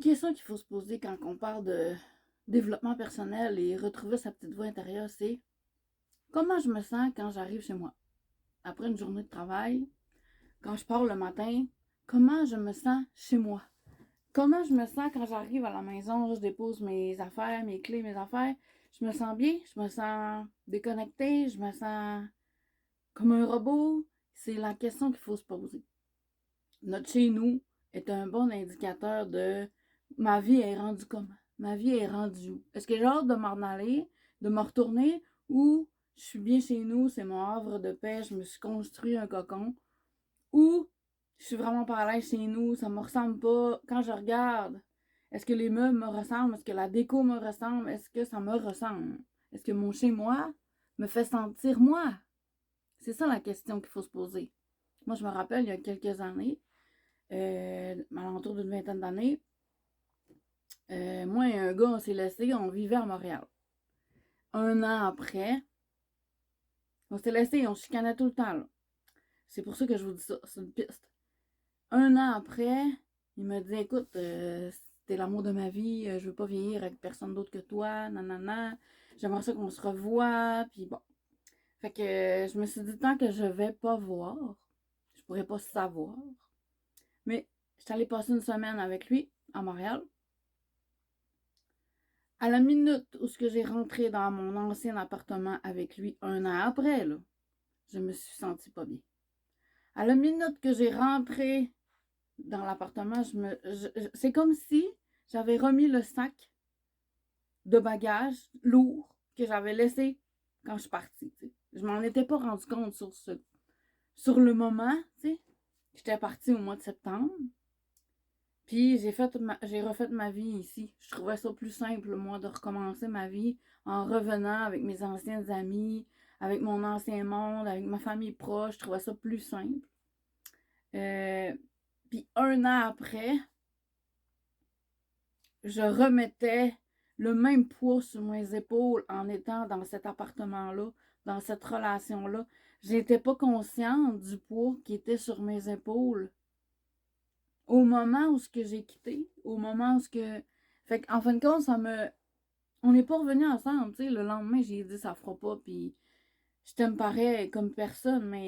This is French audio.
question qu'il faut se poser quand on parle de développement personnel et retrouver sa petite voix intérieure, c'est comment je me sens quand j'arrive chez moi? Après une journée de travail, quand je pars le matin, comment je me sens chez moi? Comment je me sens quand j'arrive à la maison, je dépose mes affaires, mes clés, mes affaires? Je me sens bien, je me sens déconnectée, je me sens comme un robot? C'est la question qu'il faut se poser. Notre chez nous est un bon indicateur de ma vie est rendue comment? Ma vie est rendue où? Est-ce que j'ai hâte de m'en aller, de me retourner, ou je suis bien chez nous, c'est mon havre de paix, je me suis construit un cocon, ou je suis vraiment pas à l'aise chez nous, ça me ressemble pas. Quand je regarde, est-ce que les meubles me ressemblent? Est-ce que la déco me ressemble? Est-ce que ça me ressemble? Est-ce que mon chez-moi me fait sentir moi? C'est ça la question qu'il faut se poser. Moi, je me rappelle, il y a quelques années, à l'entour d'une vingtaine d'années, moi et un gars, on s'est laissé, on vivait à Montréal. Un an après, on s'est laissé, on se chicanait tout le temps, là. C'est pour ça que je vous dis ça, c'est une piste. Un an après, il me dit, écoute, t'es l'amour de ma vie, je veux pas vieillir avec personne d'autre que toi, nanana. J'aimerais ça qu'on se revoie, puis bon. Fait que je me suis dit, tant que je vais pas voir, je pourrais pas savoir. Mais je suis allée passer une semaine avec lui à Montréal. À la minute où j'ai rentré dans mon ancien appartement avec lui un an après, là, je me suis sentie pas bien. À la minute que j'ai rentré dans l'appartement, c'est comme si j'avais remis le sac de bagages lourd que j'avais laissé quand je suis partie. T'sais. Je m'en étais pas rendu compte sur le moment. T'sais. J'étais partie au mois de septembre. Puis j'ai refait ma vie ici. Je trouvais ça plus simple, moi, de recommencer ma vie en revenant avec mes anciens amis, avec mon ancien monde, avec ma famille proche. Je trouvais ça plus simple. Puis un an après, je remettais le même poids sur mes épaules en étant dans cet appartement-là, dans cette relation-là. J'étais pas consciente du poids qui était sur mes épaules au moment où j'ai quitté, au moment où Fait qu'en fin de compte, on n'est pas revenus ensemble, tu sais. Le lendemain, j'ai dit ça fera pas, puis je t'aime pareil comme personne, mais